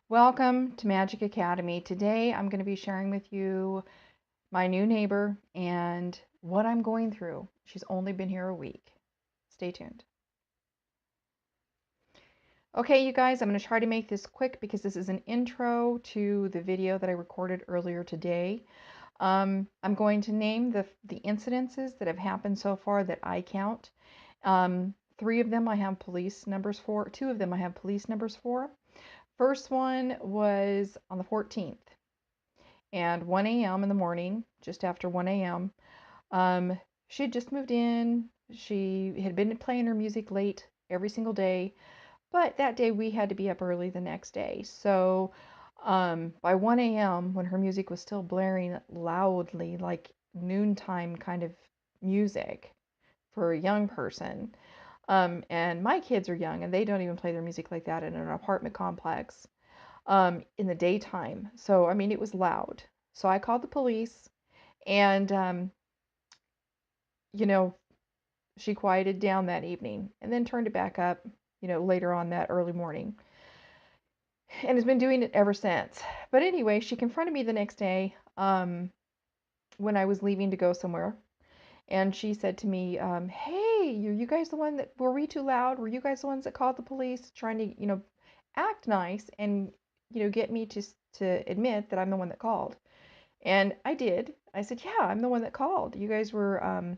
Welcome to Magic Academy. Today I'm going to be sharing with you my new neighbor and what I'm going through. She's only been here a week. Stay tuned. Okay, you guys, I'm going to try to make this quick because this is an intro to the video that I recorded earlier today. I'm going to name the incidences that have happened so far that I count. 3 of them I have police numbers for. 2 of them I have police numbers for. First one was on the 14th. And 1 a.m. in the morning, just after 1 a.m., she had just moved in. She had been playing her music late every single day, but that day we had to be up early the next day. So by 1 a.m., when her music was still blaring loudly, like noontime kind of music for a young person, and my kids are young and they don't even play their music like that in an apartment complex in the daytime. So, I mean, it was loud. So I called the police and, you know, she quieted down that evening and then turned it back up, later on that early morning and has been doing it ever since. But anyway, she confronted me the next day when I was leaving to go somewhere. And she said to me, hey, are you guys the one that, were we too loud? Were you guys the ones that called the police trying to, act nice and, get me to admit that I'm the one that called? And I did. I said, yeah, I'm the one that called. You guys were,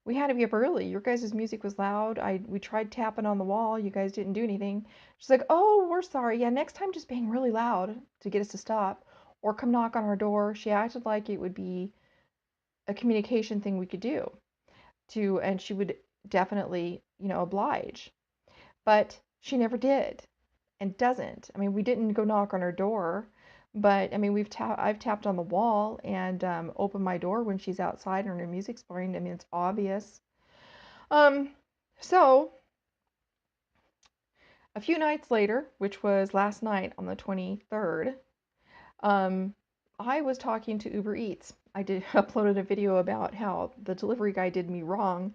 we had to be up early. Your guys' music was loud. We tried tapping on the wall. You guys didn't do anything. She's like, oh, we're sorry. Yeah, next time just bang really loud to get us to stop or come knock on our door. She acted like it would be a communication thing we could do and she would definitely, oblige. But she never did and doesn't. I mean, we didn't go knock on her door, but I mean, I've tapped on the wall and opened my door when she's outside and her music's playing. I mean, it's obvious. Um, so a few nights later, which was last night on the 23rd, um, I was talking to Uber Eats. I did uploaded a video about how the delivery guy did me wrong.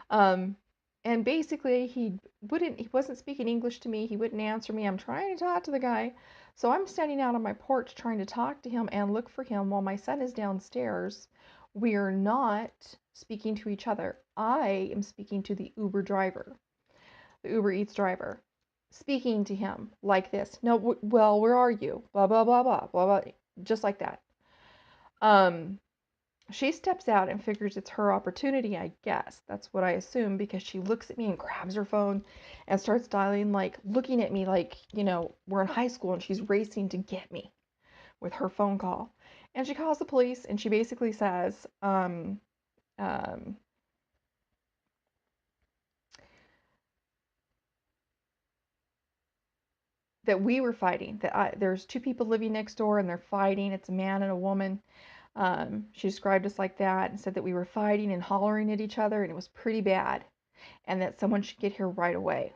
And basically he wasn't speaking English to me. He wouldn't answer me. I'm trying to talk to the guy. So I'm standing out on my porch trying to talk to him and look for him while my son is downstairs. We are not speaking to each other. I am speaking to the Uber driver, the Uber Eats driver, speaking to him like this. No, well, where are you? Blah, blah, blah, blah, blah, blah. Just like that. She steps out and figures it's her opportunity, I guess. That's what I assume, because she looks at me and grabs her phone and starts dialing, like looking at me like, we're in high school and she's racing to get me with her phone call. And she calls the police and she basically says, that we were fighting, that there's 2 people living next door and they're fighting. It's a man and a woman. She described us like that and said that we were fighting and hollering at each other and it was pretty bad and that someone should get here right away.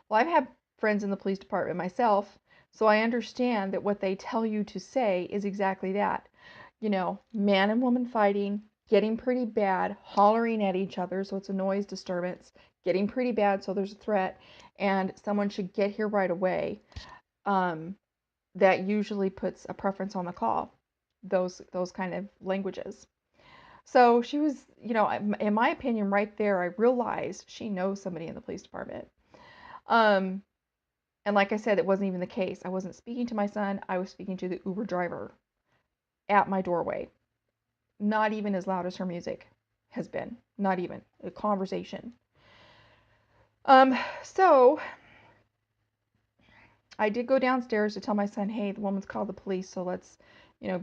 Well, I've had friends in the police department myself, so I understand that what they tell you to say is exactly that. Man and woman fighting, getting pretty bad, hollering at each other, so it's a noise disturbance, getting pretty bad, so there's a threat, and someone should get here right away. That usually puts a preference on the call, those kind of languages. So she was, in my opinion, right there, I realized she knows somebody in the police department. And like I said, it wasn't even the case. I wasn't speaking to my son. I was speaking to the Uber driver at my doorway. Not even as loud as her music has been. Not even a conversation. So I did go downstairs to tell my son, hey, the woman's called the police, so let's,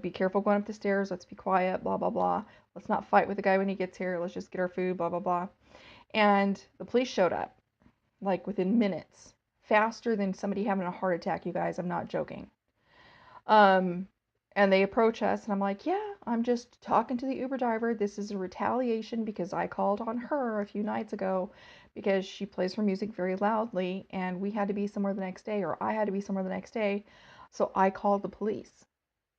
be careful going up the stairs. Let's be quiet, blah, blah, blah. Let's not fight with the guy when he gets here. Let's just get our food, blah, blah, blah. And the police showed up, like within minutes. Faster than somebody having a heart attack, you guys. I'm not joking. And they approach us, and I'm like, yeah, I'm just talking to the Uber driver. This is a retaliation because I called on her a few nights ago because she plays her music very loudly, and we had to be somewhere the next day, or I had to be somewhere the next day. So I called the police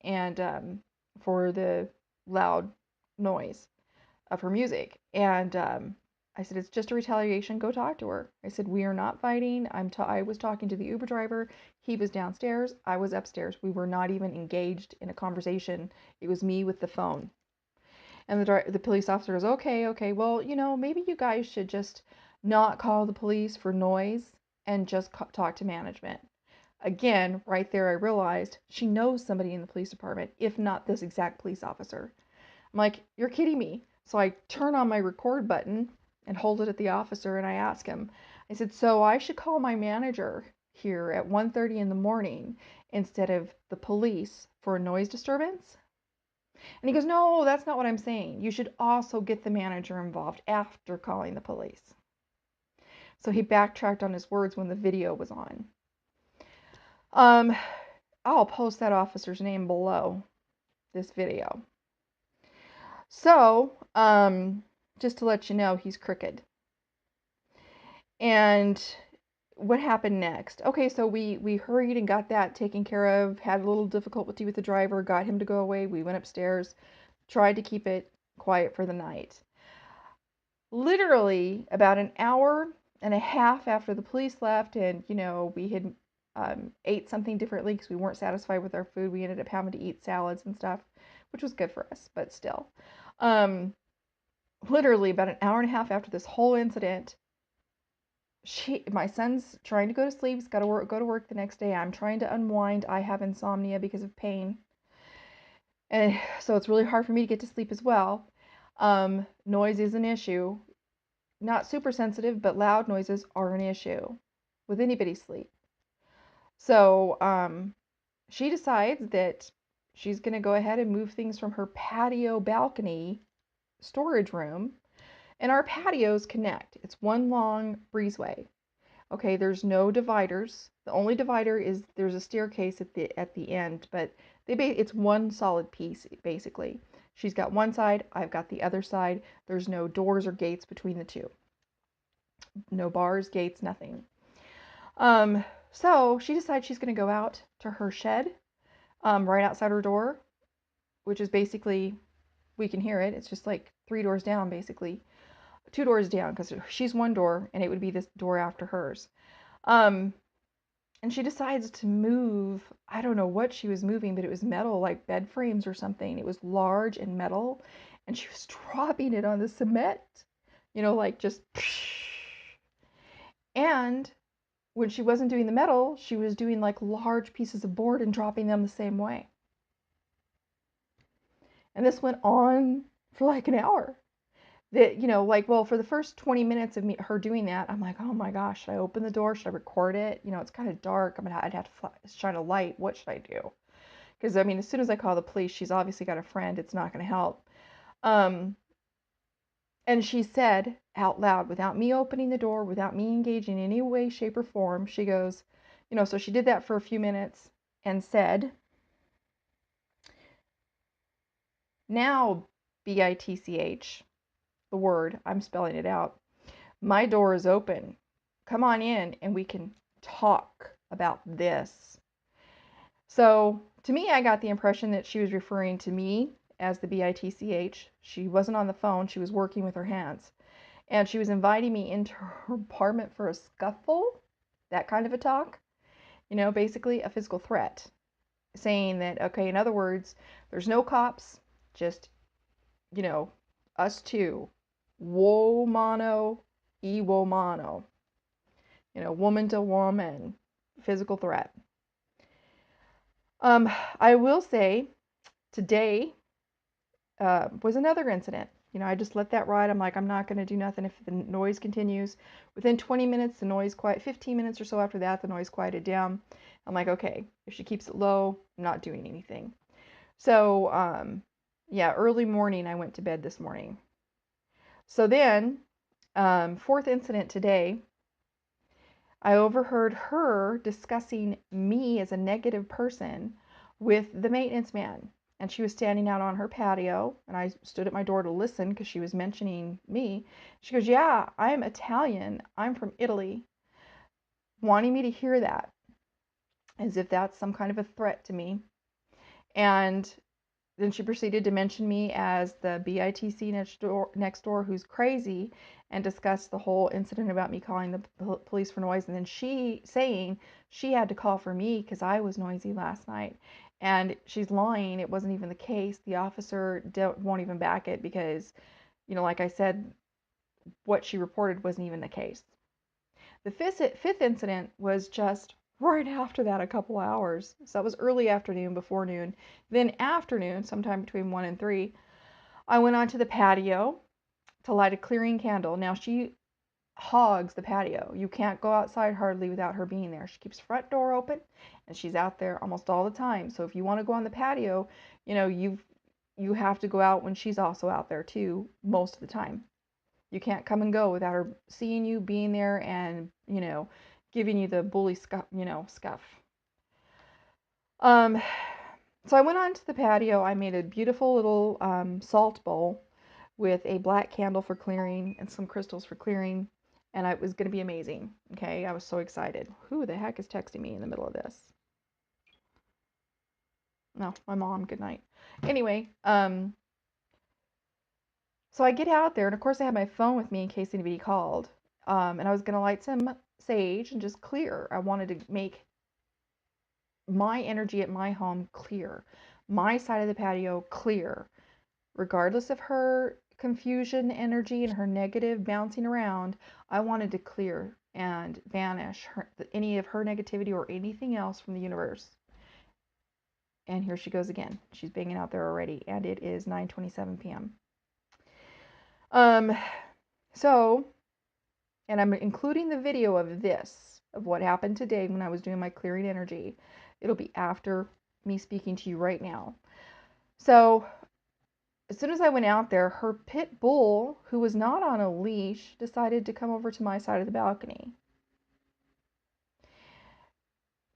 and for the loud noise of her music. And I said, it's just a retaliation. Go talk to her. I said, we are not fighting. I was talking to the Uber driver. He was downstairs. I was upstairs. We were not even engaged in a conversation. It was me with the phone. And the police officer goes, okay. Well, maybe you guys should just not call the police for noise and just talk to management. Again, right there, I realized she knows somebody in the police department, if not this exact police officer. I'm like, you're kidding me. So I turn on my record button and hold it at the officer, and I ask him, I said, so I should call my manager here at 1:30 in the morning instead of the police for a noise disturbance? And he goes, no, that's not what I'm saying. You should also get the manager involved after calling the police. So he backtracked on his words when the video was on. I'll post that officer's name below this video. So, just to let you know, he's crooked. And what happened next? Okay, so we hurried and got that taken care of, had a little difficulty with the driver, got him to go away. We went upstairs, tried to keep it quiet for the night. Literally about an hour and a half after the police left, and we had ate something differently because we weren't satisfied with our food. We ended up having to eat salads and stuff, which was good for us, but still. Literally about an hour and a half after this whole incident, my son's trying to go to sleep. He's got to go to work the next day. I'm trying to unwind. I have insomnia because of pain, and so it's really hard for me to get to sleep as well. Noise is an issue. Not super sensitive, but loud noises are an issue with anybody's sleep. So she decides that she's going to go ahead and move things from her patio balcony storage room. And our patios connect. It's one long breezeway. Okay, there's no dividers. The only divider is there's a staircase at the end, but it's one solid piece basically. She's got one side, I've got the other side. There's no doors or gates between the two. No bars, gates, nothing. So she decides she's going to go out to her shed, right outside her door, which is basically, we can hear it. It's just like 3 doors down, basically. 2 doors down, because she's one door, and it would be this door after hers. And she decides to move, I don't know what she was moving, but it was metal, like bed frames or something. It was large and metal, and she was dropping it on the cement, like just. And when she wasn't doing the metal, she was doing like large pieces of board and dropping them the same way. And this went on for like an hour. For the first 20 minutes of her doing that, I'm like, oh my gosh, should I open the door? Should I record it? It's kind of dark. I'd have to shine a light. What should I do? Because, as soon as I call the police, she's obviously got a friend. It's not going to help. And she said out loud, without me opening the door, without me engaging in any way, shape, or form, she goes, so she did that for a few minutes and said, now, BITCH, the word, I'm spelling it out, my door is open. Come on in and we can talk about this. So to me, I got the impression that she was referring to me as the BITCH. She wasn't on the phone. She was working with her hands. And she was inviting me into her apartment for a scuffle, that kind of a talk. Basically a physical threat. Saying that, okay, in other words, there's no cops, just, us two. Wo mano, e wo mano. Woman to woman, physical threat. I will say, today was another incident. I just let that ride. I'm like, I'm not going to do nothing if the noise continues. Within 20 minutes, the noise 15 minutes or so after that, the noise quieted down. I'm like, okay, if she keeps it low, I'm not doing anything. So, early morning, I went to bed this morning. So then, fourth incident today, I overheard her discussing me as a negative person with the maintenance man. And she was standing out on her patio, and I stood at my door to listen because she was mentioning me. She goes, yeah, I'm Italian. I'm from Italy. Wanting me to hear that, as if that's some kind of a threat to me. And Then she proceeded to mention me as the BITC next door who's crazy, and discussed the whole incident about me calling the police for noise. And then she saying she had to call for me because I was noisy last night. And she's lying. It wasn't even the case. The officer won't even back it because, like I said, what she reported wasn't even the case. The fifth incident was just right after that, a couple hours. So that was early afternoon, before noon. Then afternoon, sometime between 1 and 3, I went onto the patio to light a clearing candle. Now she hogs the patio. You can't go outside hardly without her being there. She keeps the front door open, and she's out there almost all the time. So if you want to go on the patio, you have to go out when she's also out there too, most of the time. You can't come and go without her seeing you, being there, and, giving you the bully scuff. Um, so I went onto the patio. I made a beautiful little salt bowl with a black candle for clearing and some crystals for clearing, and it was going to be amazing. Okay, I was so excited. Who the heck is texting me in the middle of this? No, my mom. Good night. Anyway, so I get out there, and of course I had my phone with me in case anybody called. And I was going to light some sage and just clear. I wanted to make my energy at my home clear, my side of the patio clear, regardless of her confusion energy and her negative bouncing around. I wanted to clear and vanish any of her negativity or anything else from the universe. And here she goes again. She's banging out there already, and it is 9:27 p.m. So, and I'm including the video of what happened today when I was doing my clearing energy. It'll be after me speaking to you right now. So, as soon as I went out there, her pit bull, who was not on a leash, decided to come over to my side of the balcony.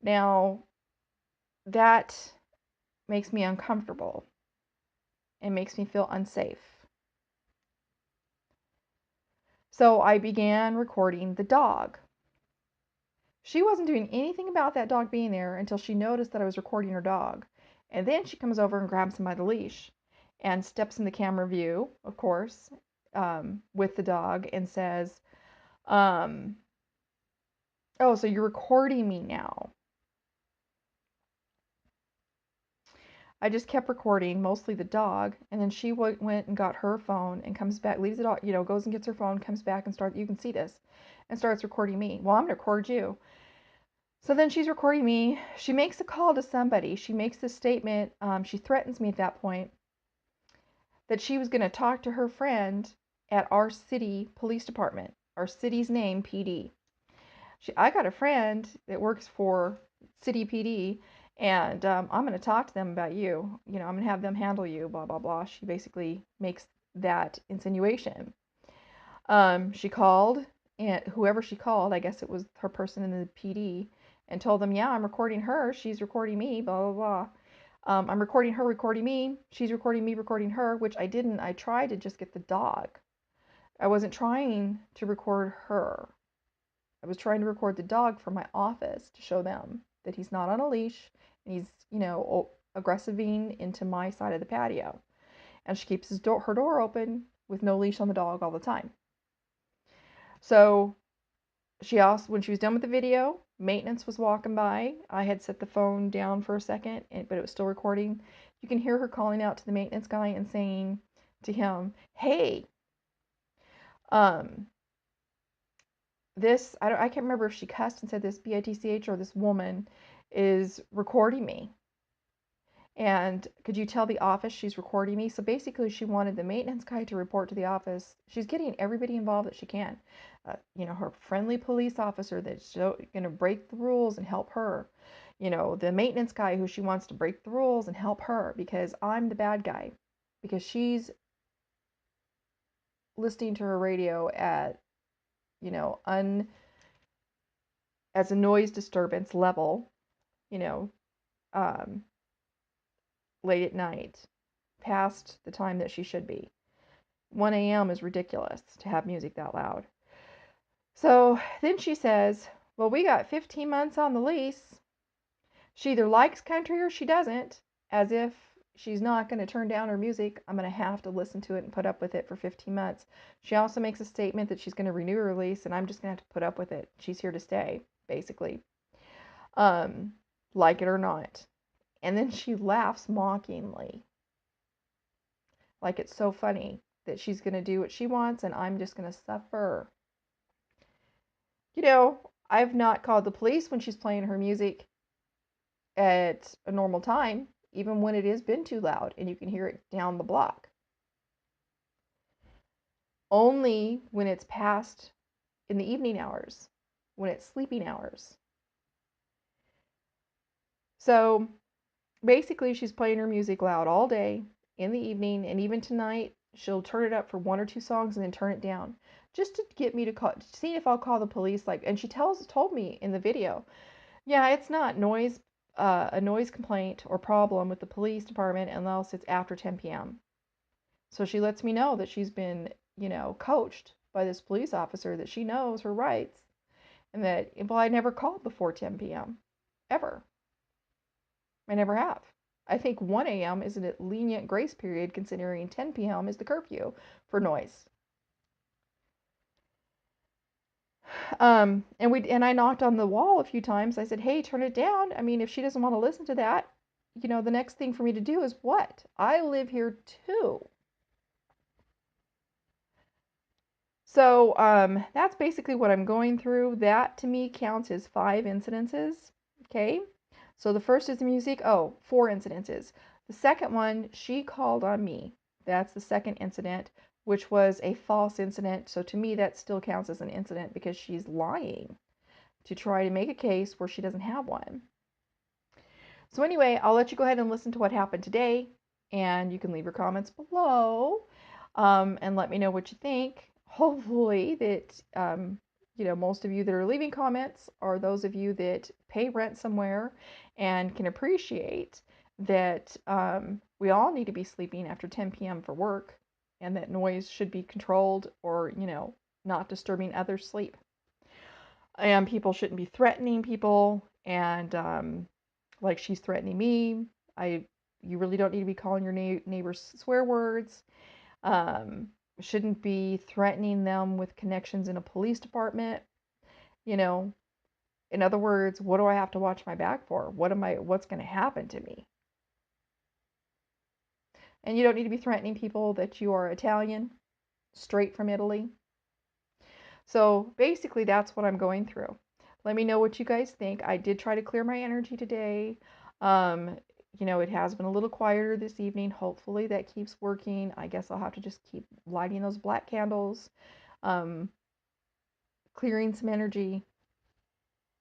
Now, that makes me uncomfortable. It makes me feel unsafe. So I began recording the dog. She wasn't doing anything about that dog being there until she noticed that I was recording her dog. And then she comes over and grabs him by the leash and steps in the camera view, of course, with the dog, and says, oh, so you're recording me now. I just kept recording, mostly the dog, and then she went and got her phone and comes back, leaves it all, goes and gets her phone, comes back and you can see this, and starts recording me. Well, I'm going to record you. So then she's recording me. She makes a call to somebody. She makes this statement. She threatens me at that point that she was going to talk to her friend at our city police department, our city's name, PD. I got a friend that works for city PD, and I'm going to talk to them about you. I'm going to have them handle you, blah, blah, blah. She basically makes that insinuation. She called, and whoever she called, I guess it was her person in the PD, and told them, yeah, I'm recording her. She's recording me, blah, blah, blah. I'm recording her, recording me. She's recording me, recording her, which I didn't. I tried to just get the dog. I wasn't trying to record her. I was trying to record the dog from my office to show them that he's not on a leash and he's, aggressiving into my side of the patio. And she keeps her door open with no leash on the dog all the time. So she also, when she was done with the video, maintenance was walking by. I had set the phone down for a second, but it was still recording. You can hear her calling out to the maintenance guy and saying to him, hey, this, I can't remember if she cussed and said this BITCH or this woman is recording me. And could you tell the office she's recording me? So basically she wanted the maintenance guy to report to the office. She's getting everybody involved that she can. Her friendly police officer that's going to break the rules and help her. The maintenance guy who she wants to break the rules and help her because I'm the bad guy. Because she's listening to her radio at, as a noise disturbance level, late at night, past the time that she should be. 1 a.m. is ridiculous to have music that loud. So then she says, well, we got 15 months on the lease. She either likes country or she doesn't, as if she's not going to turn down her music. I'm going to have to listen to it and put up with it for 15 months. She also makes a statement that she's going to renew her release, and I'm just going to have to put up with it. She's here to stay, basically, like it or not. And then she laughs mockingly, like it's so funny that she's going to do what she wants and I'm just going to suffer. You know, I've not called the police when she's playing her music at a normal time, even when it has been too loud and you can hear it down the block. Only when it's past in the evening hours, when it's sleeping hours. So basically, she's playing her music loud all day, in the evening, and even tonight, she'll turn it up for 1 or 2 songs and then turn it down, just to get me to call, see if I'll call the police. Like, and she told me in the video, yeah, it's not a noise complaint or problem with the police department unless it's after 10 p.m. So she lets me know that she's been, coached by this police officer, that she knows her rights, and that, well, I never called before 10 p.m. ever. I never have. I think 1 a.m. is a lenient grace period, considering 10 p.m. is the curfew for noise. And I knocked on the wall a few times. I said, hey, turn it down. I mean, if she doesn't want to listen to that, the next thing for me to do is what? I live here too. So that's basically what I'm going through. That to me counts as 5 incidences. Okay. So the first is the music. 4 incidences. The second one, she called on me. That's the second incident, which was a false incident. So to me, that still counts as an incident because she's lying to try to make a case where she doesn't have one. So anyway, I'll let you go ahead and listen to what happened today, and you can leave your comments below and let me know what you think. Hopefully that, most of you that are leaving comments are those of you that pay rent somewhere and can appreciate that we all need to be sleeping after 10 p.m. for work, and that noise should be controlled or, not disturbing others' sleep. And people shouldn't be threatening people, and like she's threatening me. You really don't need to be calling your neighbors swear words. Shouldn't be threatening them with connections in a police department. In other words, what do I have to watch my back for? What's going to happen to me? And you don't need to be threatening people that you are Italian, straight from Italy. So basically, that's what I'm going through. Let me know what you guys think. I did try to clear my energy today. It has been a little quieter this evening. Hopefully that keeps working. I guess I'll have to just keep lighting those black candles, clearing some energy.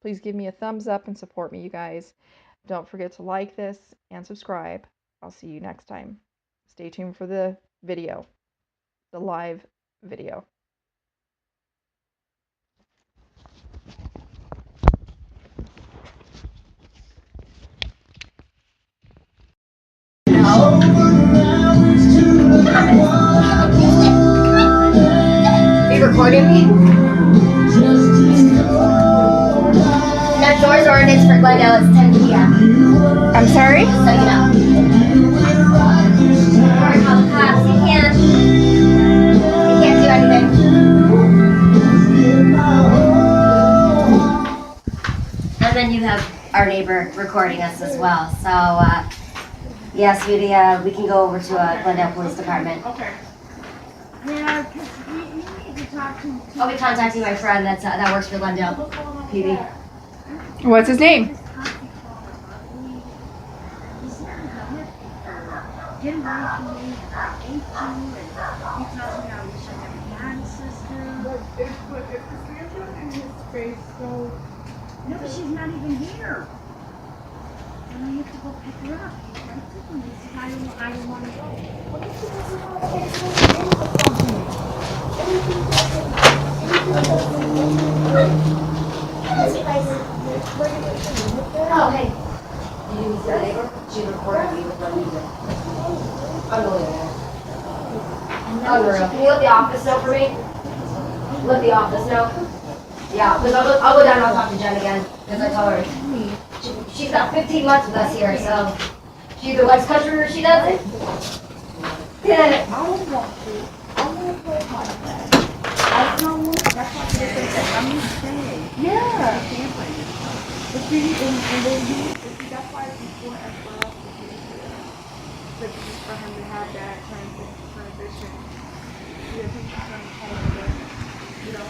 Please give me a thumbs up and support me, you guys. Don't forget to like this and subscribe. I'll see you next time. Stay tuned for the video, the live video. Are you recording me? That door's ordinance for Glendale is 10 p.m. I'm sorry? So you know. Or call the cops. You can't do anything. And then you have our neighbor recording us as well. So, yes, we can go over to Glendale Police Department. Okay. Yeah, because you need to talk to... I'll be contacting my friend that works for Glendale PD. What's his name? Get away from me, I hate you, and he tells me I wish I never had a sister. But if Cassandra in his face, so... No, but she's not even here. And I have to go pick her up. I took him, he said, I don't want to go. What if she doesn't want to get Oh, hey. You see that neighbor? She recorded me with what he did. Unbelievable. Unreal. Can you let the office know for me? Let the office know? Yeah, because I'll go down and I'll talk to Jen again. Because I told her she's got 15 months with us here, so She either likes country or she doesn't. Yeah. I don't want to. I want to play hot bag. I don't want to. That's what they say. I'm going to stay. Yeah. You can't play this stuff. But see, and then that's why it's important for us to be for him to have that transition. Yeah, he's trying to tell him that, you know.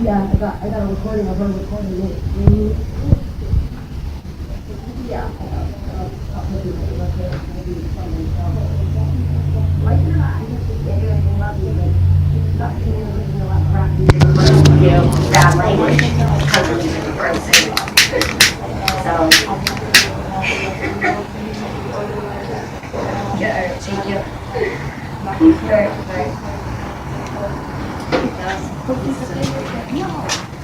Yeah, I got a recording of her recording it. Yeah, bad language. So. Yeah, thank you. Very.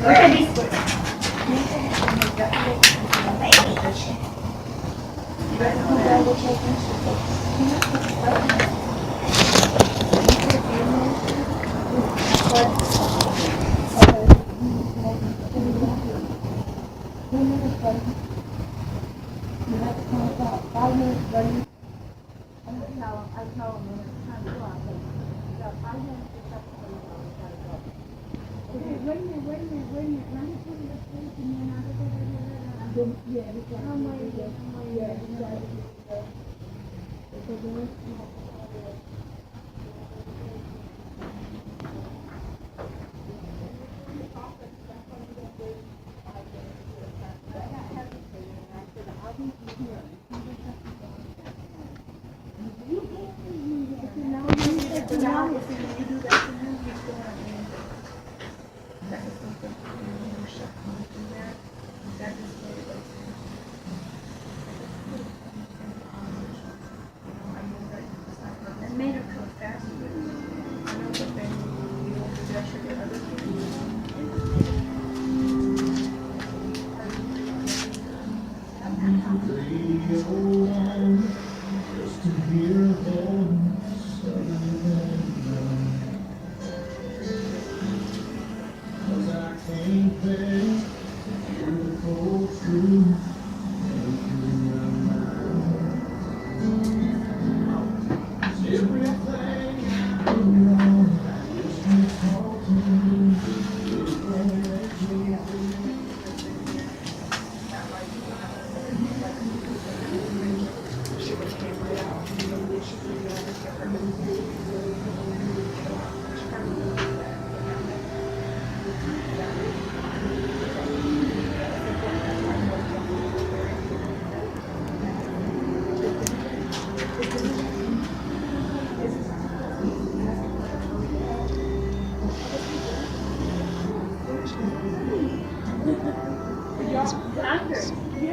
We're gonna be.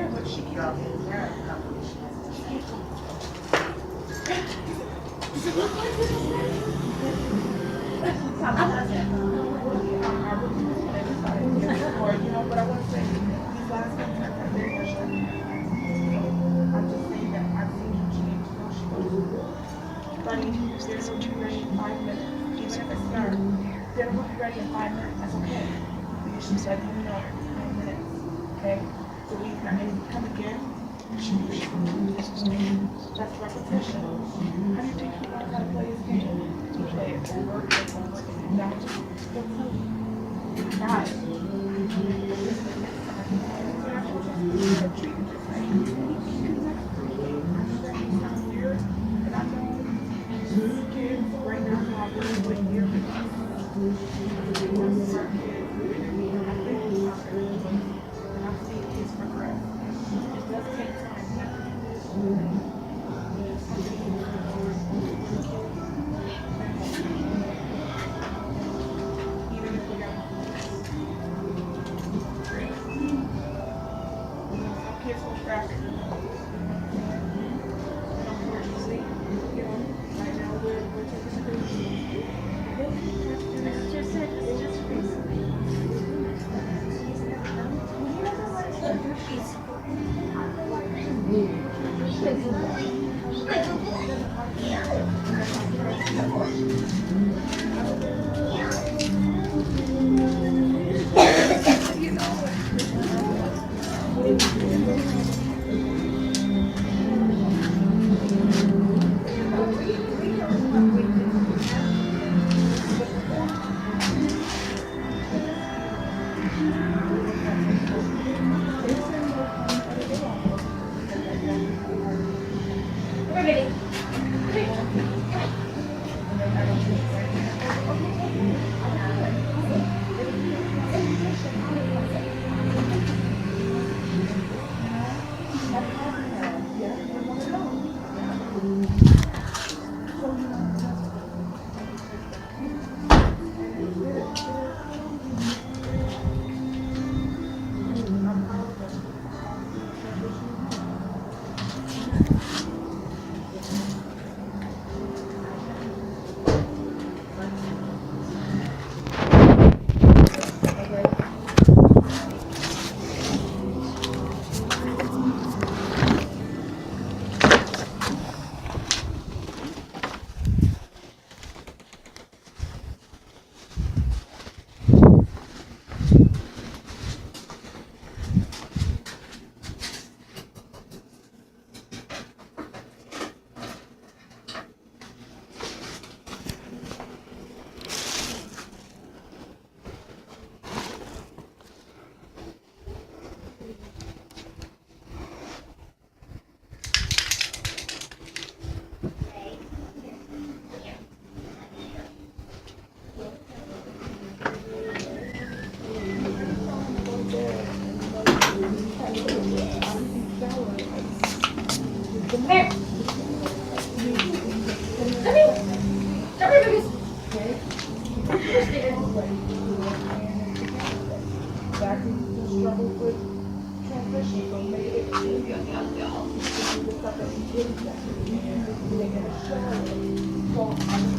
there, but she keeps on getting there. Does it look like this? Or, you know, but I want to say these last ones are very much like I'm just saying that I've seen her change. You know, she goes, Bunny, dinner will be ready in 5 minutes. Even if it's dark, dinner will be ready in 5 minutes. That's okay. Because she said, you know, 5 minutes. Okay? So we come again. That's repetition. How do you teach people how to play this game? To play it over and over and now just guys. Kids right now have really good year because smart kids and I've seen kids progress. It does take time. Even if we got some kids will traffic. Unfortunately, you know, right now we're taking It's just recently.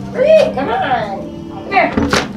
Come on. Come here. Come on with it. Yeah.